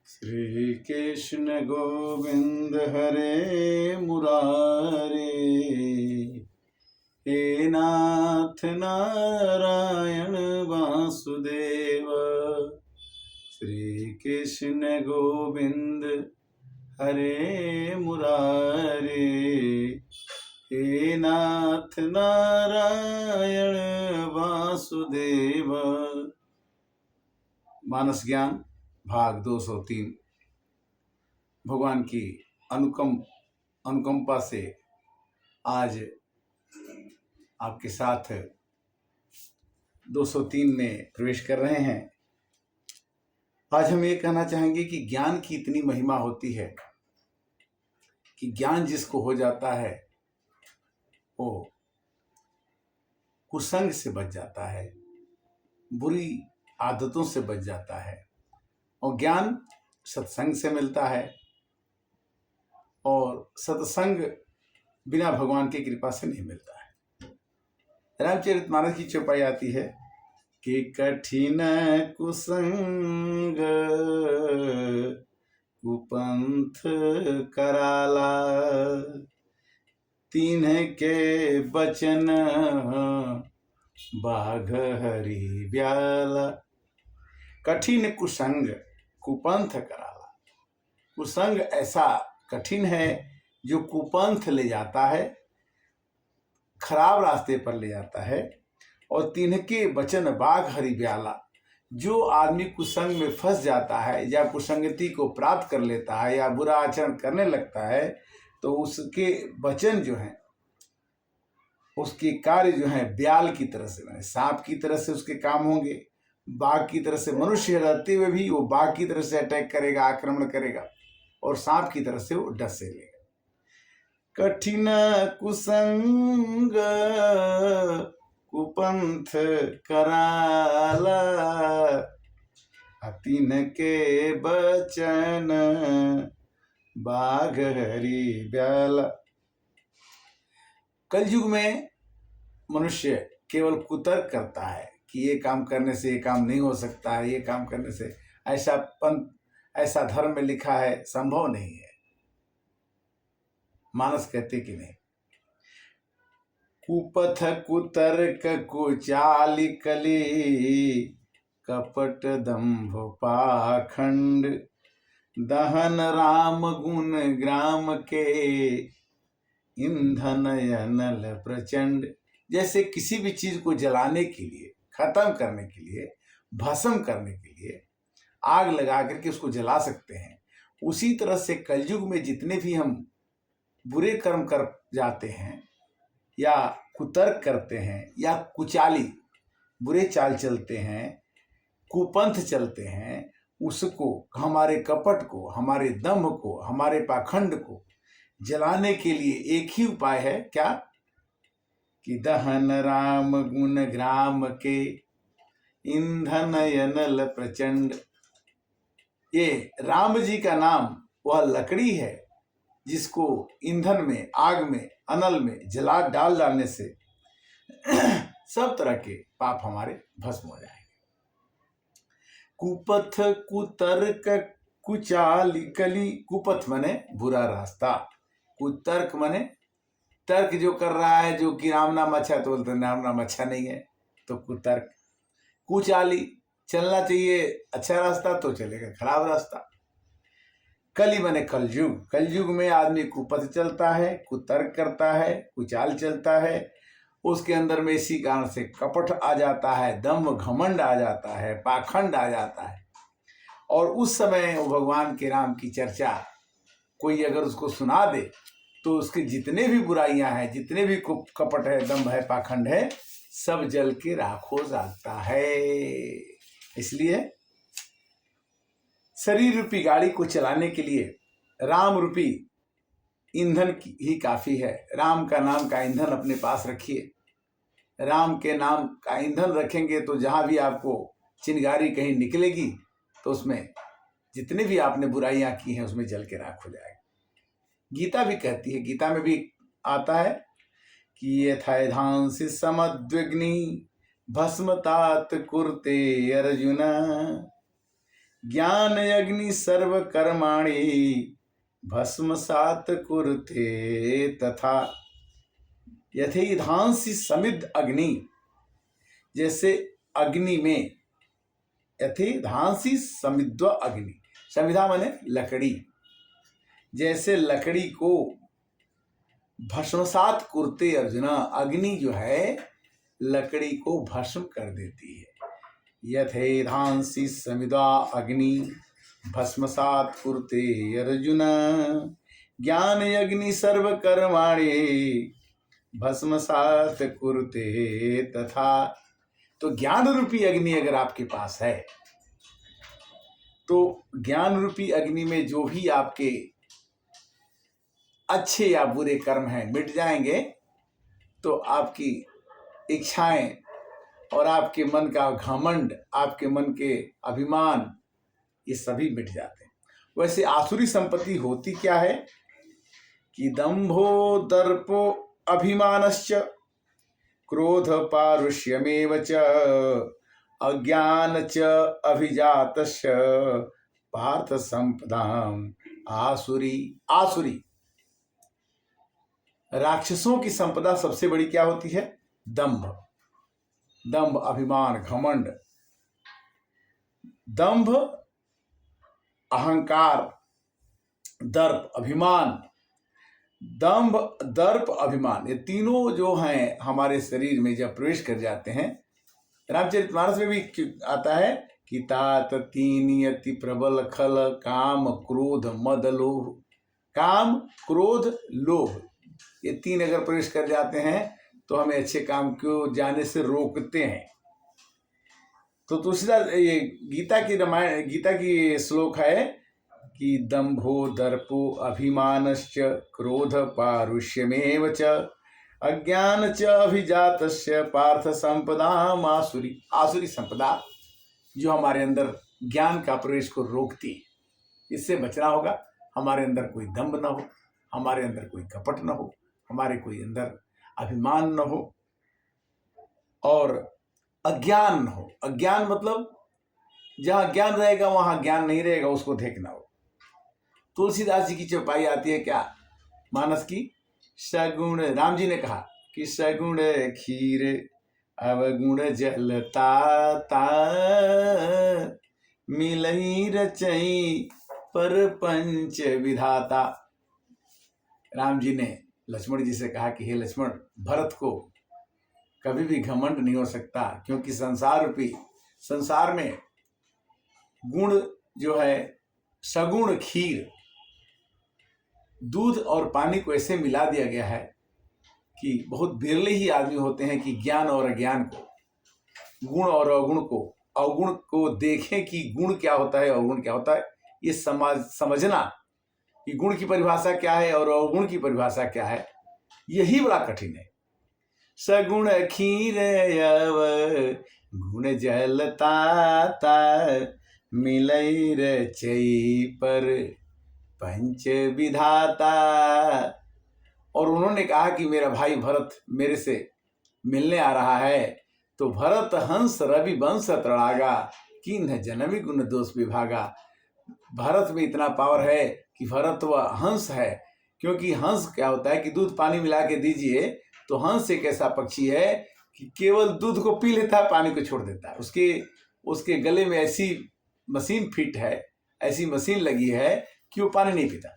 श्री कृष्ण गोविंद हरे मुरारे, हे नाथ नारायण वासुदेव। श्री कृष्ण गोविंद हरे मुरारे, हे नाथ नारायण वासुदेव। मानस ज्ञान भाग 203। भगवान की अनुकंपा से आज आपके साथ 203 में प्रवेश कर रहे हैं। आज हम ये कहना चाहेंगे कि ज्ञान की इतनी महिमा होती है कि ज्ञान जिसको हो जाता है वो कुसंग से बच जाता है, बुरी आदतों से बच जाता है, और ज्ञान सत्संग से मिलता है। और सत्संग बिना भगवान की कृपा से नहीं मिलता है। रामचरितमानस की चौपाई आती है कि कठिन कुसंग कुपंथ कराला, तीन्ह के बचन बाघ हरि ब्याला। कठिन कुसंग कुपंथ कराला। कुसंग ऐसा कठिन है जो कुपंथ ले जाता है, खराब रास्ते पर ले जाता है। और तिनके वचन बाघ हरि ब्याला। जो आदमी कुसंग में फंस जाता है या कुसंगति को प्राप्त कर लेता है या बुरा आचरण करने लगता है, तो उसके वचन जो हैं, उसके कार्य जो हैं ब्याल की तरह से, मैंने सांप की तरह से उसके काम होंगे। बाघ की तरह से मनुष्य रहते हुए भी वो बाघ की तरह से अटैक करेगा, आक्रमण करेगा, और सांप की तरह से वो डस लेगा। कठिन कुसंग कुपंथ कराला, तीन के बचन बाघ हरि ब्याला। कलयुग में मनुष्य केवल कुतर्क करता है कि ये काम करने से ये काम नहीं हो सकता है, ये काम करने से ऐसा धर्म में लिखा है, संभव नहीं है। मानस कहते कि नहीं। कुपथ कुतर्क कुचाली कली, कपट दंभ पाखंड, दहन राम गुण ग्राम के, ईंधन अनल प्रचंड। जैसे किसी भी चीज को जलाने के लिए, खत्म करने के लिए, भस्म करने के लिए आग लगा करके उसको जला सकते हैं, उसी तरह से कलयुग में जितने भी हम बुरे कर्म कर जाते हैं या कुतर्क करते हैं या कुचाली बुरे चाल चलते हैं, कुपंथ चलते हैं, उसको, हमारे कपट को, हमारे दम्भ को, हमारे पाखंड को जलाने के लिए एक ही उपाय है। क्या? कि दहन राम गुण ग्राम के, ईंधन अनल प्रचंड। ये राम जी का नाम वह लकड़ी है जिसको ईंधन में, आग में, अनल में जला डालने से सब तरह के पाप हमारे भस्म हो जाएंगे। कुपथ कुतर्क कुचाली कली। कुपथ मने बुरा रास्ता, कुतर्क मने तर्क जो कर रहा है, जो कि राम नाम अच्छा, तो बोलते राम नाम अच्छा नहीं है, तो कुतर्क। कुचाली, चलना चाहिए अच्छा रास्ता तो चलेगा खराब रास्ता। कली मने कलयुग। कलयुग में आदमी कुपथ चलता है, कुतर्क करता है, कुचाल चलता है। उसके अंदर में इसी कारण से कपट आ जाता है, दम्भ घमंड आ जाता है, पाखंड आ जाता है। और उस समय वो भगवान के राम की चर्चा कोई अगर उसको सुना दे तो उसके जितने भी बुराइयां हैं, जितने भी कपट है, दम्भ है, पाखंड है, सब जल के राख हो जाता है। इसलिए शरीर रूपी गाड़ी को चलाने के लिए राम रूपी ईंधन ही काफी है। राम का नाम का ईंधन अपने पास रखिए। राम के नाम का ईंधन रखेंगे तो जहां भी आपको चिंगारी कहीं निकलेगी तो उसमें जितने भी आपने बुराइयां की हैं उसमें जल के राख हो जाएगा। गीता भी कहती है, गीता में भी आता है कि यथाधांसि समद्विग्नि भस्मतात कुरुते अर्जुन। ज्ञान अग्नि सर्व कर्माणि भस्मसात कुरुते तथा। यथेधांसि समिद्ध अग्नि, जैसे अग्नि में, यथेधांसि समिद्ध अग्नि, समिधा माने लकड़ी, जैसे लकड़ी को भस्मसात कुरते अर्जुना, अग्नि जो है लकड़ी को भस्म कर देती है। यथेधांसि समिधा अग्नि भस्मसात कुरते अर्जुन, ज्ञान अग्नि सर्व कर्माणि भस्मसात कुरते तथा। तो ज्ञान रूपी अग्नि अगर आपके पास है तो ज्ञान रूपी अग्नि में जो भी आपके अच्छे या बुरे कर्म हैं मिट जाएंगे, तो आपकी इच्छाएं और आपके मन का घमंड, आपके मन के अभिमान, ये सभी मिट जाते हैं। वैसे आसुरी संपत्ति होती क्या है कि दंभो दर्पो अभिमानश्च क्रोध पारुष्यमेव च अज्ञान च अभिजातस्य पार्थ संपदाम आसुरी। आसुरी राक्षसों की संपदा सबसे बड़ी क्या होती है? दंभ। दंभ, अभिमान, घमंड। दंभ, अहंकार, दर्प, अभिमान। दंभ, दर्प, अभिमान, ये तीनों जो हैं हमारे शरीर में जब प्रवेश कर जाते हैं, रामचरितमानस में भी आता है कि तात तीन यति प्रबल खल काम क्रोध मद लोभ। काम, क्रोध, लोभ, ये तीन अगर प्रवेश कर जाते हैं तो हमें अच्छे काम को जाने से रोकते हैं। तो तुलसीदास, ये गीता की श्लोक है कि दंभो दर्पो अभिमानश्च क्रोध पारुष्यमेव च अज्ञान च अभिजातस्य पार्थ संपदाम आसुरी। आसुरी संपदा जो हमारे अंदर ज्ञान का प्रवेश को रोकती है, इससे बचना होगा। हमारे अंदर कोई दंभ न हो, हमारे अंदर कोई कपट न हो, हमारे कोई अंदर अभिमान न हो और अज्ञान न हो। अज्ञान मतलब जहां ज्ञान रहेगा वहां ज्ञान नहीं रहेगा, उसको देखना हो। तुलसीदास जी की चौपाई आती है क्या मानस की? सगुण, राम जी ने कहा कि सगुण खीर अवगुण जल ताता मिलई रचई पर पंच विधाता। राम जी ने लक्ष्मण जी से कहा कि हे लक्ष्मण, भरत को कभी भी घमंड नहीं हो सकता, क्योंकि संसार में गुण जो है, सगुण खीर, दूध और पानी को ऐसे मिला दिया गया है कि बहुत बिरले ही आदमी होते हैं कि ज्ञान और अज्ञान को, गुण और अवगुण को देखें कि गुण क्या होता है, अवगुण क्या होता है। ये समझना कि गुण की परिभाषा क्या है और अवगुण की परिभाषा क्या है, यही बड़ा कठिन है। सगुण खीर यव गुण जल ताता मिलई रचई पर पंच विधाता। और उन्होंने कहा कि मेरा भाई भरत मेरे से मिलने आ रहा है, तो भरत हंस रवि वंश तड़ागा किन्ह जनमी गुण दोष विभागा। भरत में इतना पावर है कि भरत वह हंस है, क्योंकि हंस क्या होता है कि दूध पानी मिला के दीजिए तो हंस एक ऐसा पक्षी है कि केवल दूध को पी लेता है, पानी को छोड़ देता है। उसके गले में ऐसी मशीन फिट है, ऐसी मशीन लगी है कि वो पानी नहीं पीता।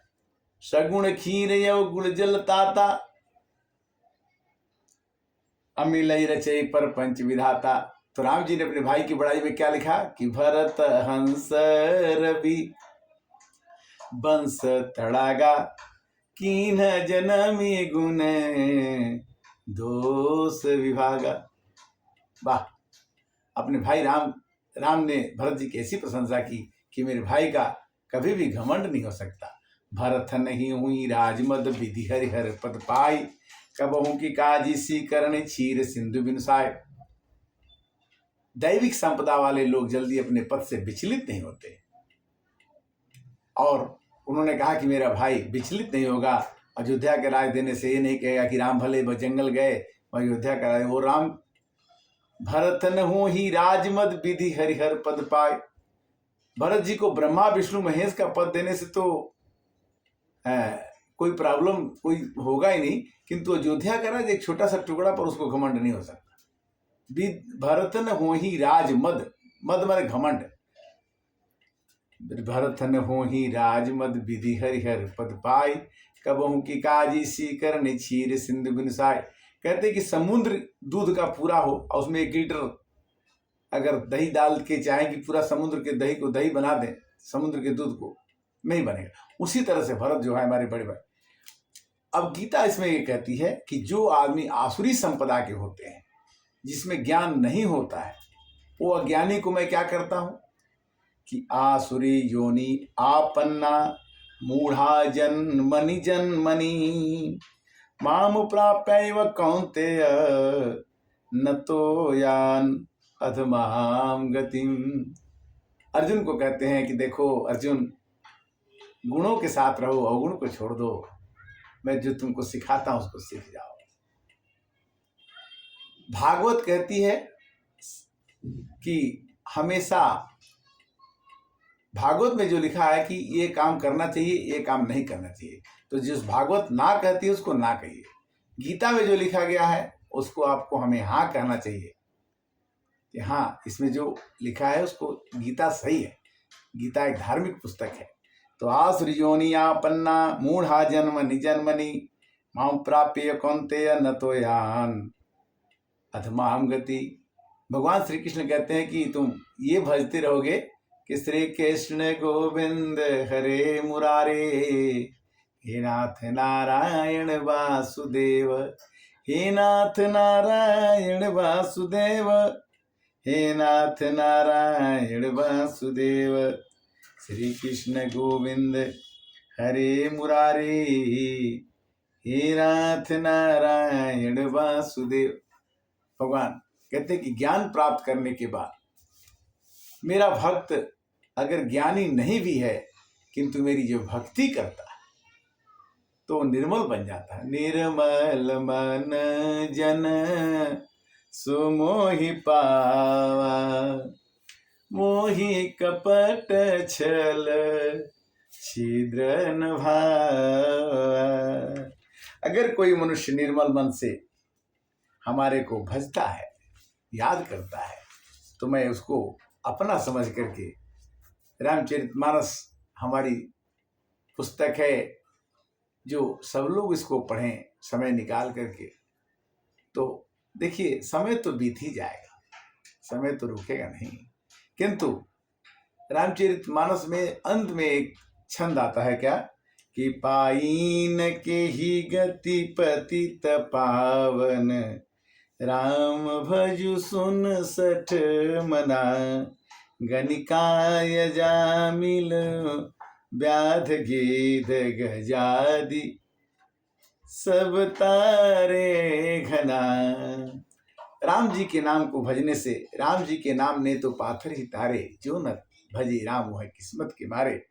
सगुण खीर यव गुण जल ताता अमिलई रचई पर पंच विधाता। तो राम जी ने अपने भाई की बड़ाई में क्या लिखा कि भरत हंस रवि वंश तड़ागा कीन जनमी गुण दोष विभागा। वाह, अपने भाई राम ने भरत जी की ऐसी प्रशंसा की कि मेरे भाई का कभी भी घमंड नहीं हो सकता। भरत नहीं हुई राजमद विधि हरिहर पद पाई कबहू की काजी सी करण क्षीर सिंधु बिनसाय। दैविक संपदा वाले लोग जल्दी अपने पद से विचलित नहीं होते। और उन्होंने कहा कि मेरा भाई विचलित नहीं होगा। अयोध्या के राज देने से ये नहीं कहेगा कि राम भले जंगल गए अयोध्या का राज, वो राम भरत न हो ही राजमद विधि हरिहर पद पाए। भरत जी को ब्रह्मा विष्णु महेश का पद देने से तो कोई प्रॉब्लम कोई होगा ही नहीं, किंतु अयोध्या का राज एक छोटा सा टुकड़ा पर उसको घमंड नहीं हो सकता। भरतन हो ही राज मद, मद माने घमंड। भरतन हो ही राज मद विधि हरिहर पद पाई, कबहू की काजी सी करने क्षीर सिंधु बिनसाय। कहते कि समुद्र दूध का पूरा हो और उसमें 1 लीटर अगर दही डाल के चाहे कि पूरा समुद्र के दही को दही बना दें, समुद्र के दूध को, नहीं बनेगा। उसी तरह से भरत जो है हमारे बड़े भाई। अब गीता इसमें ये कहती है कि जो आदमी आसुरी संपदा के होते हैं, जिसमें ज्ञान नहीं होता है, वो अज्ञानी को मैं क्या करता हूं कि आसुरी योनि आपन्ना मूढ़ा जन्मनि जन्मनि माम प्राप्यैव कौन्तेय न तो यान अधमाम गतिम। अर्जुन को कहते हैं कि देखो अर्जुन, गुणों के साथ रहो, अवगुण को छोड़ दो, मैं जो तुमको सिखाता हूं उसको सीख जाओ। भागवत कहती है कि हमेशा भागवत में जो लिखा है कि ये काम करना चाहिए, ये काम नहीं करना चाहिए, तो जिस भागवत ना कहती है उसको ना कहिए। गीता में जो लिखा गया है उसको आपको हमें हाँ कहना चाहिए कि हाँ, इसमें जो लिखा है उसको, गीता सही है। गीता एक धार्मिक पुस्तक है। तो आसुरी योनिया पन्ना मूढ़ा जन्मनि जन्मनि माम प्राप्य कौन्तेय न तो यान अधमाम गति। भगवान श्री कृष्ण कहते हैं कि तुम ये भजते रहोगे कि श्री कृष्ण गोविंद हरे मुरारे, हे नाथ नारायण वासुदेव, हे नाथ नारायण वासुदेव, हे नाथ नारायण वासुदेव, श्री कृष्ण गोविंद हरे मुरारे, हे नाथ नारायण वासुदेव। भगवान कहते कि ज्ञान प्राप्त करने के बाद मेरा भक्त अगर ज्ञानी नहीं भी है किंतु मेरी जो भक्ति करता है तो निर्मल बन जाता है। निर्मल मन जन सुमोहि पावा, मोहि कपट छल छिद्र न भावा। अगर कोई मनुष्य निर्मल मन से हमारे को भजता है, याद करता है, तो मैं उसको अपना समझ करके, रामचरितमानस हमारी पुस्तक है जो सब लोग इसको पढ़ें समय निकाल करके, तो देखिए समय तो बीत ही जाएगा, समय तो रुकेगा नहीं। किंतु रामचरितमानस में अंत में एक छंद आता है क्या कि पाइन के ही गति पतित पावन, राम भजु सुन सठ मना, गणिकाय जामिल व्याध गेद गजादि सब तारे घना। राम जी के नाम को भजने से, राम जी के नाम ने तो पाथर ही तारे, जो न भजे राम वो है किस्मत के मारे।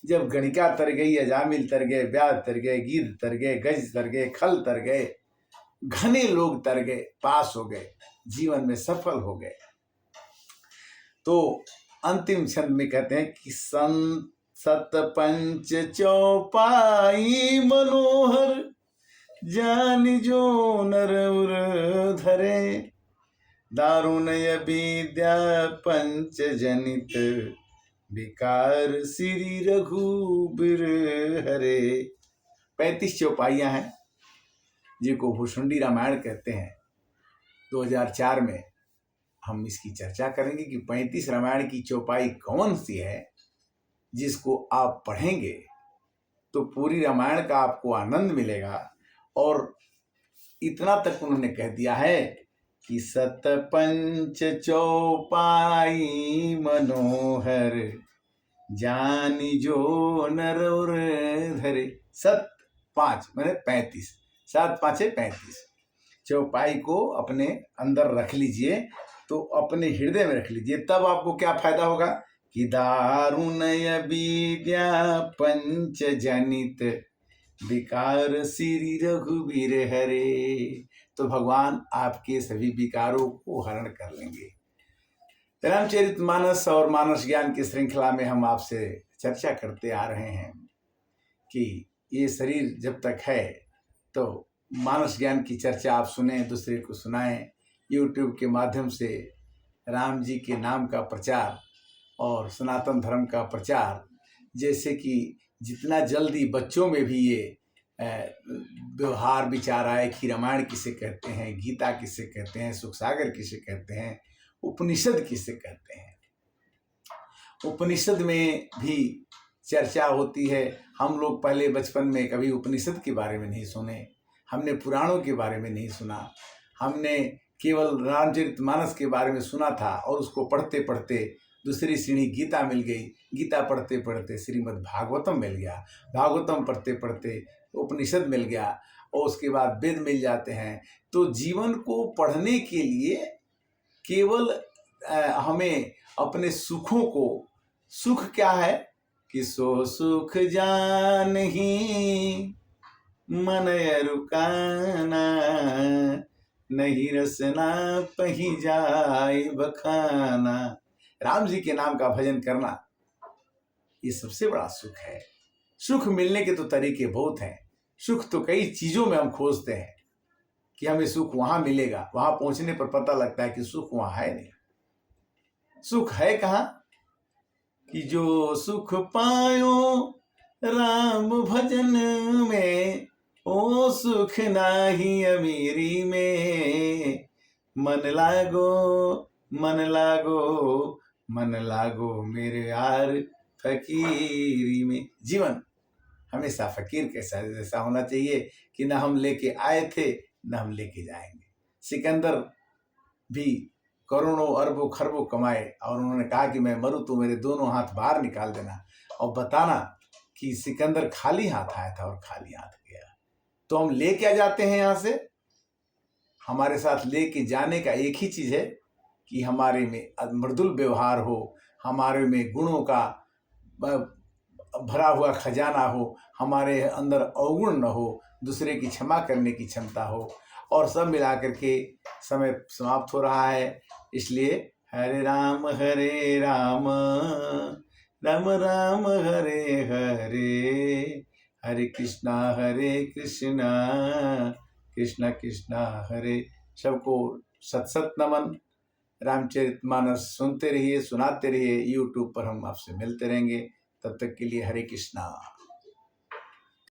जब गणिका तर गई, अजामिल तर गए, व्याध तर गए, गीध तर गए, गज तर गए, खल तर गए, घने लोग तर गए, पास हो गए, जीवन में सफल हो गए। तो अंतिम छंद में कहते हैं कि सत पंच चौपाई मनोहर, जान जो नर उर धरे, दारुणय विद्या पंच जनित, विकार श्री रघुबीर हरे। 35 चौपाइयां हैं जिनको भुषुंडी रामायण कहते हैं। 2004 में हम इसकी चर्चा करेंगे कि 35 रामायण की चौपाई कौन सी है जिसको आप पढ़ेंगे तो पूरी रामायण का आपको आनंद मिलेगा। और इतना तक उन्होंने कह दिया है कि सत पंच चौपाई मनोहर, जानी जो नर उर धरे। सत 5 मैंने 35, 7 5 35। चौपाई को अपने अंदर रख लीजिए, तो अपने हृदय में रख लीजिए, तब आपको क्या फायदा होगा कि दारुणय विद्या पंच जनित, विकार श्री रघुबीर हरे। तो भगवान आपके सभी विकारों को हरण कर लेंगे। रामचरितमानस और मानस ज्ञान की श्रृंखला में हम आपसे चर्चा करते आ रहे हैं कि ये शरीर जब तक है तो मानस ज्ञान की चर्चा आप सुने, दूसरे को सुनाएं। यूट्यूब के माध्यम से राम जी के नाम का प्रचार और सनातन धर्म का प्रचार, जैसे कि जितना जल्दी बच्चों में भी ये व्यवहार विचार आए कि रामायण किसे कहते हैं, गीता किसे कहते हैं, सुख सागर किसे कहते हैं, उपनिषद किसे कहते हैं। उपनिषद में भी चर्चा होती है। हम लोग पहले बचपन में कभी उपनिषद के बारे में नहीं सुने, हमने पुराणों के बारे में नहीं सुना, हमने केवल रामचरितमानस के बारे में सुना था और उसको पढ़ते पढ़ते दूसरी सीढ़ी गीता मिल गई, गीता पढ़ते पढ़ते श्रीमद् भागवतम मिल गया, भागवतम पढ़ते पढ़ते उपनिषद मिल गया और उसके बाद वेद मिल जाते हैं। तो जीवन को पढ़ने के लिए केवल हमें अपने सुखों को, सुख क्या है कि सो सुख जान ही मन रुकाना, नहीं रसना पही जाए बखाना। राम जी के नाम का भजन करना ये सबसे बड़ा सुख है। सुख मिलने के तो तरीके बहुत हैं। सुख तो कई चीजों में हम खोजते हैं कि हमें सुख वहां मिलेगा, वहां पहुंचने पर पता लगता है कि सुख वहां है नहीं। सुख है कहाँ कि जो सुख पायो राम भजन में, ओ सुख नाही अमीरी में। मन लागो मन लागो मन लागो मेरे यार फकीरी में। जीवन हमेशा फकीर के जैसा होना चाहिए कि न हम लेके आए थे न हम लेके जाएंगे। सिकंदर भी करोड़ों अरबों खरबों कमाए और उन्होंने कहा कि मैं मरूं तो मेरे दोनों हाथ बाहर निकाल देना और बताना कि सिकंदर खाली हाथ आया था और खाली हाथ गया। तो हम ले क्या जाते हैं यहाँ से? हमारे साथ लेके जाने का एक ही चीज है कि हमारे में मृदुल व्यवहार हो, हमारे में गुणों का भरा हुआ खजाना हो, हमारे अंदर अवगुण न हो, दूसरे की क्षमा करने की क्षमता हो। और सब मिलाकर के समय समाप्त हो रहा है, इसलिए हरे राम राम राम हरे हरे, हरे कृष्णा कृष्णा कृष्णा हरे। सबको सत सत नमन। रामचरितमानस सुनते रहिए, सुनाते रहिए। यूट्यूब पर हम आपसे मिलते रहेंगे। तब तक के लिए हरे कृष्णा।